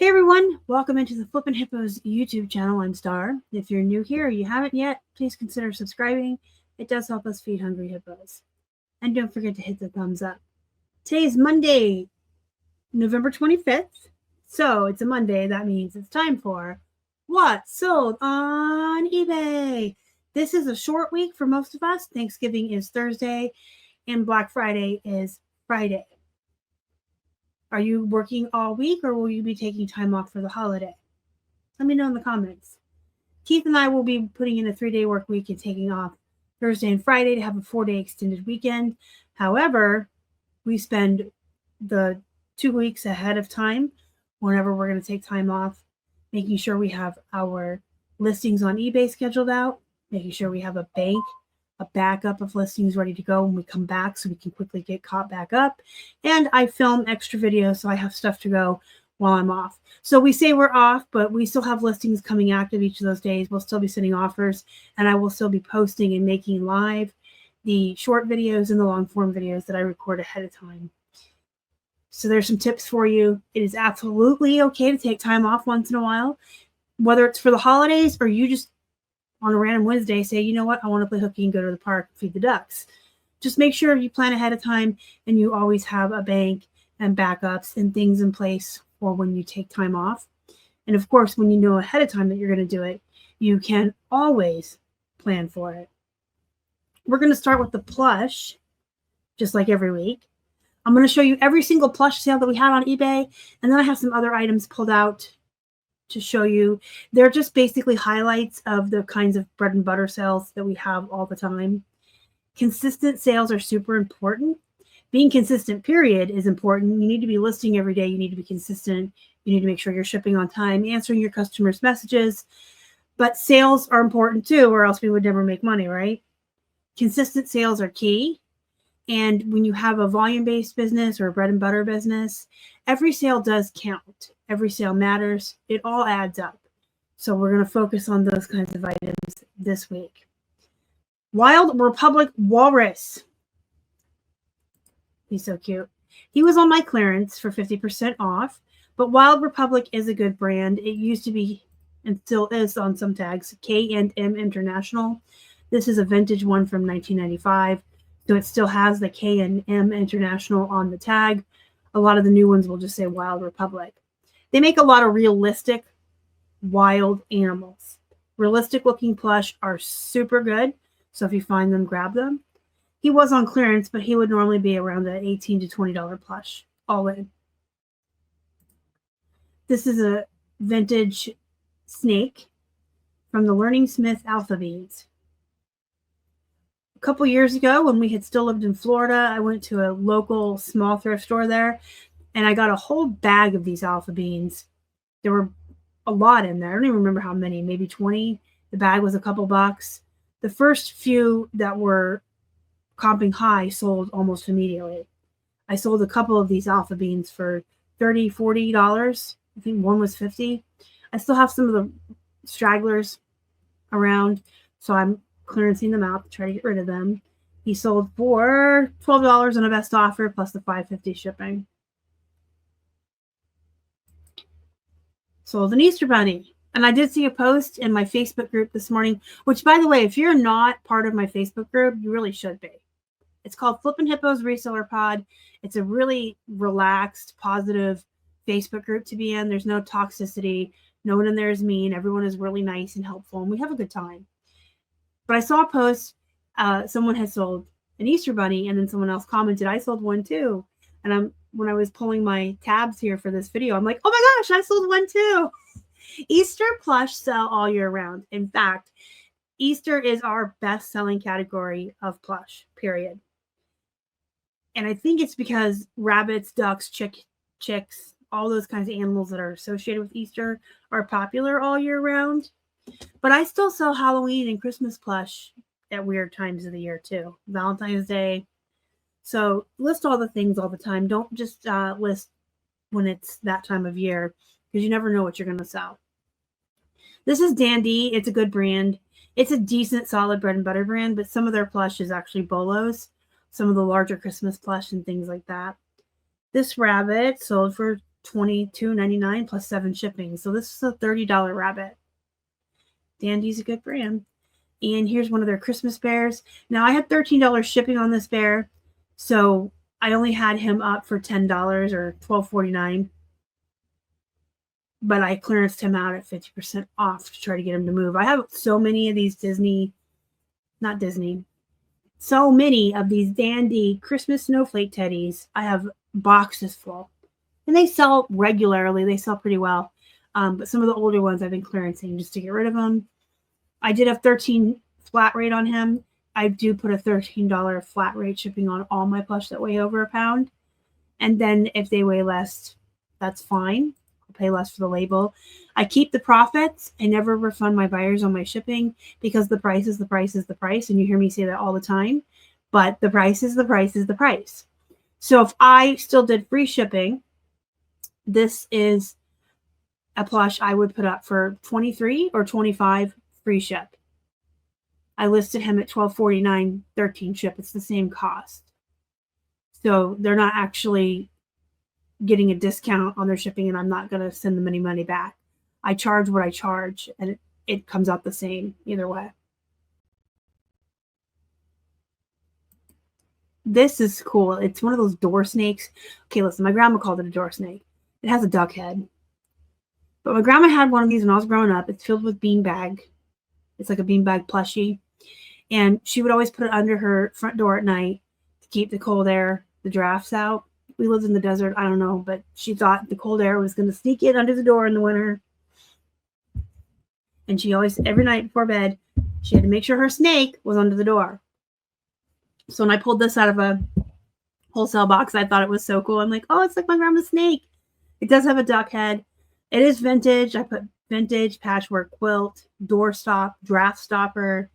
Hey everyone, welcome into the Flippin' Hippos YouTube channel. I'm Starr. If you're new here or you haven't yet, please consider subscribing. It does help us feed hungry hippos. And don't forget to hit the thumbs up. Today is Monday, November 25th. So it's a Monday. That means it's time for What's Sold on eBay. This is a short week for most of us. Thanksgiving is Thursday and Black Friday is Friday. Are you working all week or will you be taking time off for the holiday? Let me know in the comments. Keith and I will be putting in a 3-day work week and taking off Thursday and Friday to have a 4-day extended weekend. However, we spend the 2 weeks ahead of time whenever we're going to take time off, making sure we have our listings on eBay scheduled out, making sure we have a backup of listings ready to go when we come back so we can quickly get caught back up. And I film extra videos, so I have stuff to go while I'm off. So we say we're off, but we still have listings coming active each of those days. We'll still be sending offers, and I will still be posting and making live the short videos and the long form videos that I record ahead of time. So there's some tips for you. It is absolutely okay to take time off once in a while, whether it's for the holidays or you just on a random Wednesday say, you know what, I want to play hooky and go to the park and feed the ducks. Just make sure you plan ahead of time and you always have a bank and backups and things in place for when you take time off. And of course, when you know ahead of time that you're going to do it, you can always plan for it. We're going to start with the plush, just like every week. I'm going to show you every single plush sale that we had on eBay, and then I have some other items pulled out to show you. They're just basically highlights of the kinds of bread and butter sales that we have all the time. Consistent sales are super important. Being consistent, period, is important. You need to be listing every day. You need to be consistent. You need to make sure you're shipping on time, answering your customers' messages. But sales are important too, or else we would never make money, right? Consistent sales are key. And when you have a volume-based business or a bread and butter business, every sale does count. Every sale matters. It all adds up. So we're going to focus on those kinds of items this week. Wild Republic Walrus. He's so cute. He was on my clearance for 50% off, but Wild Republic is a good brand. It used to be and still is on some tags, K&M International. This is a vintage one from 1995. So it still has the K&M International on the tag. A lot of the new ones will just say Wild Republic. They make a lot of realistic wild animals. Realistic looking plush are super good. So if you find them, grab them. He was on clearance, but he would normally be around an $18 to $20 plush, all in. This is a vintage snake from the Learning Smith Alpha Beans. A couple years ago, when we had still lived in Florida, I went to a local small thrift store there, and I got a whole bag of these alpha beans. There were a lot in there. I don't even remember how many, maybe 20. The bag was a couple bucks. The first few that were comping high sold almost immediately. I sold a couple of these alpha beans for $30, $40. I think one was $50. I still have some of the stragglers around, so I'm clearancing them out to try to get rid of them. He sold for $12 on a best offer plus the $5.50 shipping. Sold an Easter bunny. And I did see a post in my Facebook group this morning, which, by the way, if you're not part of my Facebook group, you really should be. It's called Flippin' Hippos Reseller Pod. It's a really relaxed, positive Facebook group to be in. There's no toxicity. No one in there is mean. Everyone is really nice and helpful, and we have a good time. But I saw a post, someone had sold an Easter bunny, and then someone else commented, I sold one too. And when I was pulling my tabs here for this video, I'm like, oh my gosh, I sold one too. Easter plush sell all year round. In fact, Easter is our best-selling category of plush, period. And I think it's because rabbits, ducks, chicks, all those kinds of animals that are associated with Easter are popular all year round. But I still sell Halloween and Christmas plush at weird times of the year too. Valentine's Day. So list all the things all the time. Don't just list when it's that time of year, because you never know what you're going to sell. This is Dandy. It's a good brand. It's a decent, solid bread and butter brand, but some of their plush is actually bolos. Some of the larger Christmas plush and things like that. This rabbit sold for $22.99 plus 7 shipping. So this is a $30 rabbit. Dandy's a good brand. And here's one of their Christmas bears. Now I had $13 shipping on this bear, so I only had him up for $10 or $12.49. But I clearanced him out at 50% off to try to get him to move. I have so many of these so many of these dandy Christmas snowflake teddies. I have boxes full. And they sell regularly. They sell pretty well. But some of the older ones I've been clearancing just to get rid of them. I did have 13 flat rate on him. I do put a $13 flat rate shipping on all my plush that weigh over a pound. And then if they weigh less, that's fine. I'll pay less for the label. I keep the profits. I never refund my buyers on my shipping because the price is the price is the price. And you hear me say that all the time. But the price is the price is the price. So if I still did free shipping, this is a plush I would put up for $23 or $25 free ship. I listed him at $12.49, 13 ship. It's the same cost. So they're not actually getting a discount on their shipping, and I'm not going to send them any money back. I charge what I charge, and it comes out the same either way. This is cool. It's one of those door snakes. Okay, listen, my grandma called it a door snake. It has a duck head. But my grandma had one of these when I was growing up. It's filled with beanbag. It's like a beanbag plushie. And she would always put it under her front door at night to keep the cold air, the drafts out. We lived in the desert. I don't know. But she thought the cold air was going to sneak in under the door in the winter. And she always, every night before bed, she had to make sure her snake was under the door. So when I pulled this out of a wholesale box, I thought it was so cool. I'm like, oh, it's like my grandma's snake. It does have a duck head. It is vintage. I put vintage, patchwork quilt, door stop, draft stopper.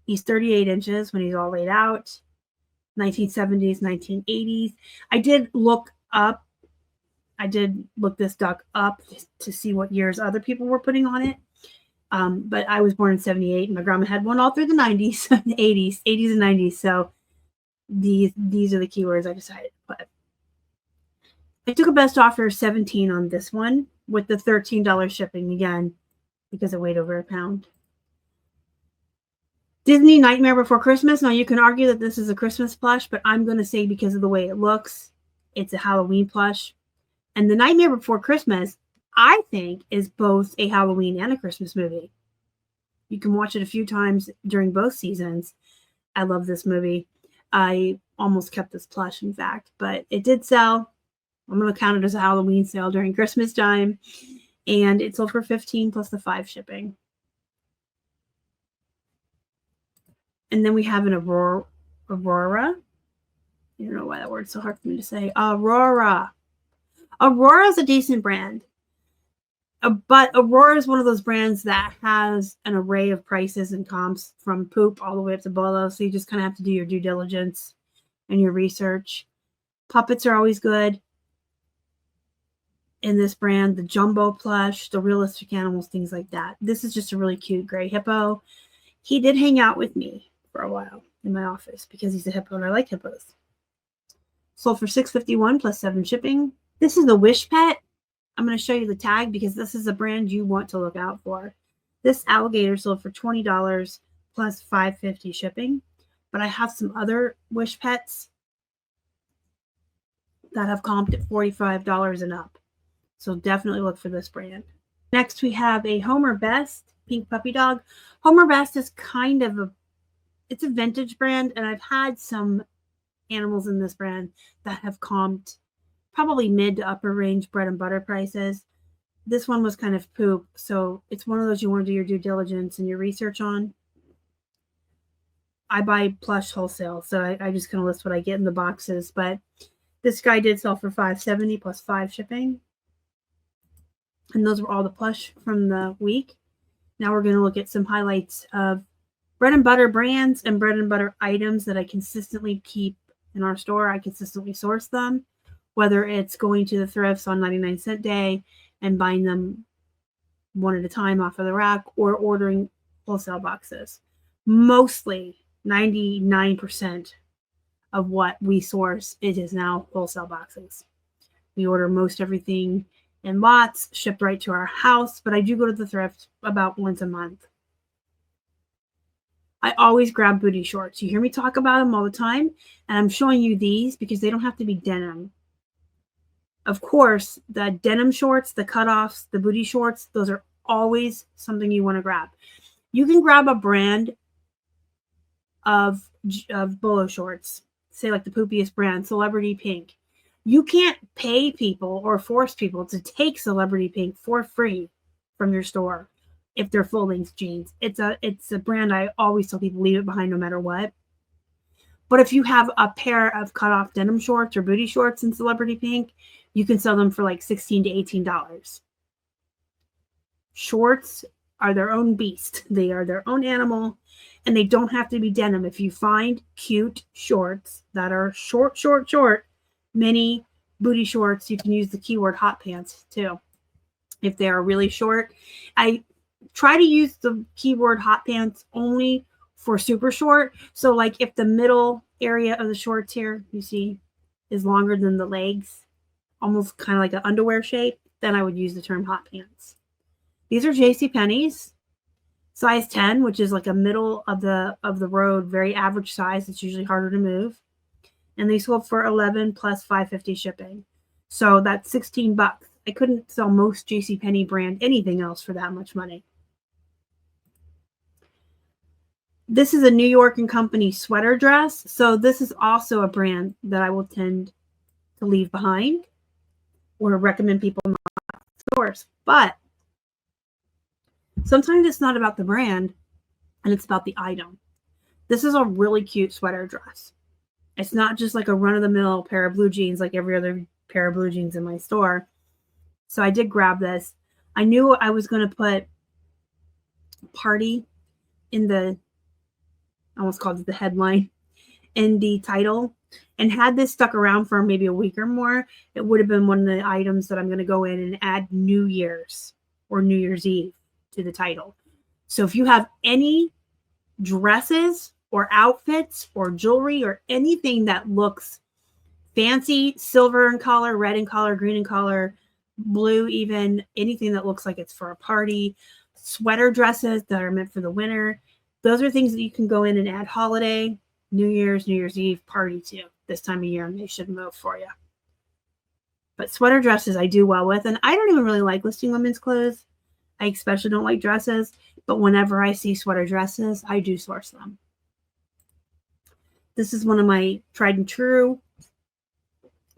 He's 38 inches when he's all laid out. 1970s, 1980s. I did look this duck up to see what years other people were putting on it. But I was born in 78, and my grandma had one all through the 90s, 80s and 90s. So these are the keywords I decided to put. I took a best offer of 17 on this one with the $13 shipping again because it weighed over a pound. Disney Nightmare Before Christmas. Now you can argue that this is a Christmas plush, but I'm going to say because of the way it looks, it's a Halloween plush. And the Nightmare Before Christmas, I think, is both a Halloween and a Christmas movie. You can watch it a few times during both seasons. I love this movie. I almost kept this plush, in fact, but it did sell. I'm going to count it as a Halloween sale during Christmas time. And it sold for $15 plus the 5 shipping. And then we have an Aurora. I don't know why that word's so hard for me to say. Aurora. Aurora is a decent brand. But Aurora is one of those brands that has an array of prices and comps from poop all the way up to bolo. So you just kind of have to do your due diligence and your research. Puppets are always good in this brand. The jumbo plush, the realistic animals, things like that. This is just a really cute gray hippo. He did hang out with me for a while in my office because he's a hippo and I like hippos. Sold for $6.51 plus 7 shipping. This is the Wish Pet. I'm going to show you the tag because this is a brand you want to look out for. This alligator sold for $20 plus $5.50 shipping. But I have some other Wish Pets that have comped at $45 and up. So definitely look for this brand. Next, we have a Homer Best pink puppy dog. Homer Best is kind of it's a vintage brand, and I've had some animals in this brand that have comped probably mid to upper range bread and butter prices. This one was kind of poop, so it's one of those you want to do your due diligence and your research on. I buy plush wholesale, so I just kind of list what I get in the boxes, but this guy did sell for $5.70 plus 5 shipping. And those were all the plush from the week. Now we're going to look at some highlights of bread and butter brands and bread and butter items that I consistently keep in our store. I consistently source them, whether it's going to the thrifts on 99-cent day and buying them one at a time off of the rack or ordering wholesale boxes. Mostly 99% of what we source, it is now wholesale boxes. We order most everything in lots, shipped right to our house, but I do go to the thrift about once a month. I always grab booty shorts. You hear me talk about them all the time, and I'm showing you these because they don't have to be denim. Of course, the denim shorts, the cutoffs, the booty shorts, those are always something you want to grab. You can grab a brand of bolo shorts, say like the poopiest brand, Celebrity Pink. You can't pay people or force people to take Celebrity Pink for free from your store if they're full-length jeans. It's a brand I always tell people leave it behind no matter what. But if you have a pair of cut-off denim shorts or booty shorts in Celebrity Pink, you can sell them for like $16 to $18. Shorts are their own beast. They are their own animal, and they don't have to be denim. If you find cute shorts that are short, mini booty shorts, you can use the keyword hot pants too. If they are really short, I try to use the keyword hot pants only for super short. So like if the middle area of the shorts here, you see, is longer than the legs, almost kind of like an underwear shape, then I would use the term hot pants. These are JCPenney's, size 10, which is like a middle of the road, very average size. It's usually harder to move. And they sold for $11 plus $5.50 shipping. So that's $16. I couldn't sell most JCPenney brand anything else for that much money. This is a New York & Company sweater dress. So this is also a brand that I will tend to leave behind or recommend people not stores. But sometimes it's not about the brand and it's about the item. This is a really cute sweater dress. It's not just like a run-of-the-mill pair of blue jeans like every other pair of blue jeans in my store. So I did grab this. I knew I was going to put party in the, I almost called it the headline, in the title. And had this stuck around for maybe a week or more, it would have been one of the items that I'm going to go in and add New Year's or New Year's Eve to the title. So if you have any dresses or outfits or jewelry or anything that looks fancy, silver in color, red in color, green in color, blue, even anything that looks like it's for a party, sweater dresses that are meant for the winter, those are things that you can go in and add holiday, New Year's Eve party to this time of year, and they should move for you. But sweater dresses I do well with, and I don't even really like listing women's clothes. I especially don't like dresses, but whenever I see sweater dresses, I do source them. This is one of my tried and true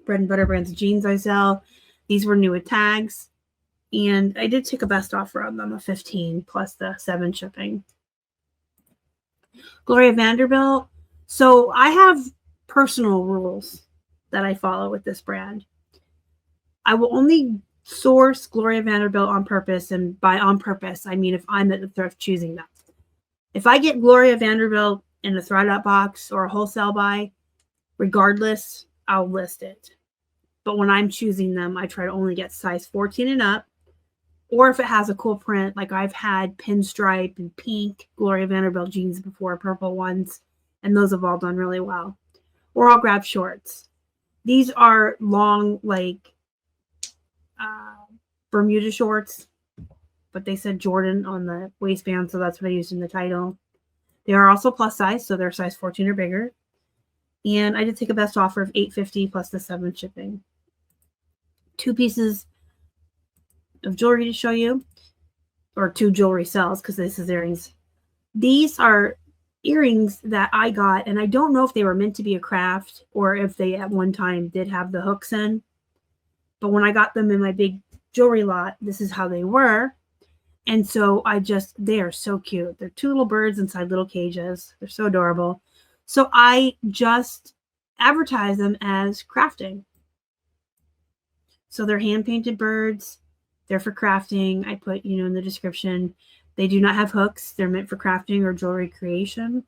bread and butter brands of jeans I sell. These were new with tags, and I did take a best offer on them of $15 plus the $7 shipping. Gloria Vanderbilt. So I have personal rules that I follow with this brand. I will only source Gloria Vanderbilt on purpose, and by on purpose, I mean if I'm at the thrift choosing them. If I get Gloria Vanderbilt in a thread-up box or a wholesale buy, regardless, I'll list it. But when I'm choosing them, I try to only get size 14 and up, or if it has a cool print, like I've had pinstripe and pink Gloria Vanderbilt jeans before, purple ones, and those have all done really well. Or I'll grab shorts. These are long, like Bermuda shorts, but they said Jordan on the waistband, so that's what I used in the title. They are also plus size, so they're size 14 or bigger. And I did take a best offer of $8.50 plus the $7 shipping. 2 pieces of jewelry to show you, or 2 jewelry cells, because this is earrings. These are earrings that I got, and I don't know if they were meant to be a craft or if they at one time did have the hooks in. But when I got them in my big jewelry lot, this is how they were. And so they are so cute. They're 2 little birds inside little cages. They're so adorable. So I just advertise them as crafting. So they're hand-painted birds. They're for crafting. I put, in the description, they do not have hooks. They're meant for crafting or jewelry creation.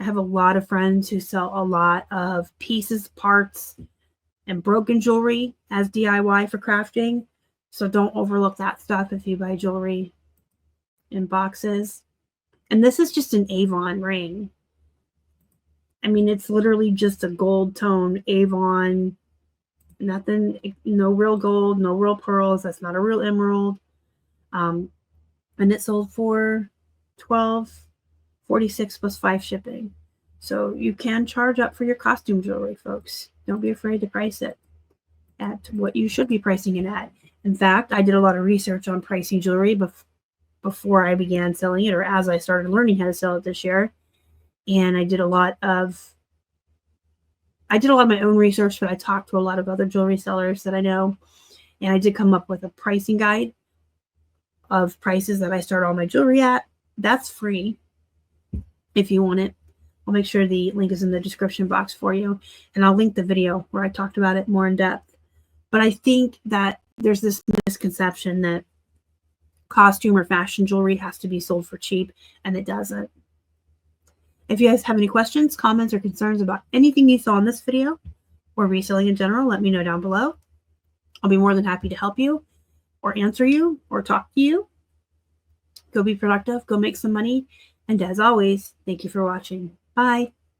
I have a lot of friends who sell a lot of pieces, parts, and broken jewelry as DIY for crafting. So don't overlook that stuff if you buy jewelry in boxes. And this is just an Avon ring. I mean, it's literally just a gold tone Avon Nothing, no real gold, no real pearls. That's not a real emerald. And it sold for $12.46 plus 5 shipping. So you can charge up for your costume jewelry, folks. Don't be afraid to price it at what you should be pricing it at. In fact, I did a lot of research on pricing jewelry before I began selling it, or as I started learning how to sell it this year. And I did a lot of my own research, but I talked to a lot of other jewelry sellers that I know, and I did come up with a pricing guide of prices that I start all my jewelry at. That's free if you want it. I'll make sure the link is in the description box for you, and I'll link the video where I talked about it more in depth. But I think that there's this misconception that costume or fashion jewelry has to be sold for cheap, and it doesn't. If you guys have any questions, comments, or concerns about anything you saw in this video or reselling in general, let me know down below. I'll be more than happy to help you or answer you or talk to you. Go be productive, go make some money, and as always, thank you for watching. Bye.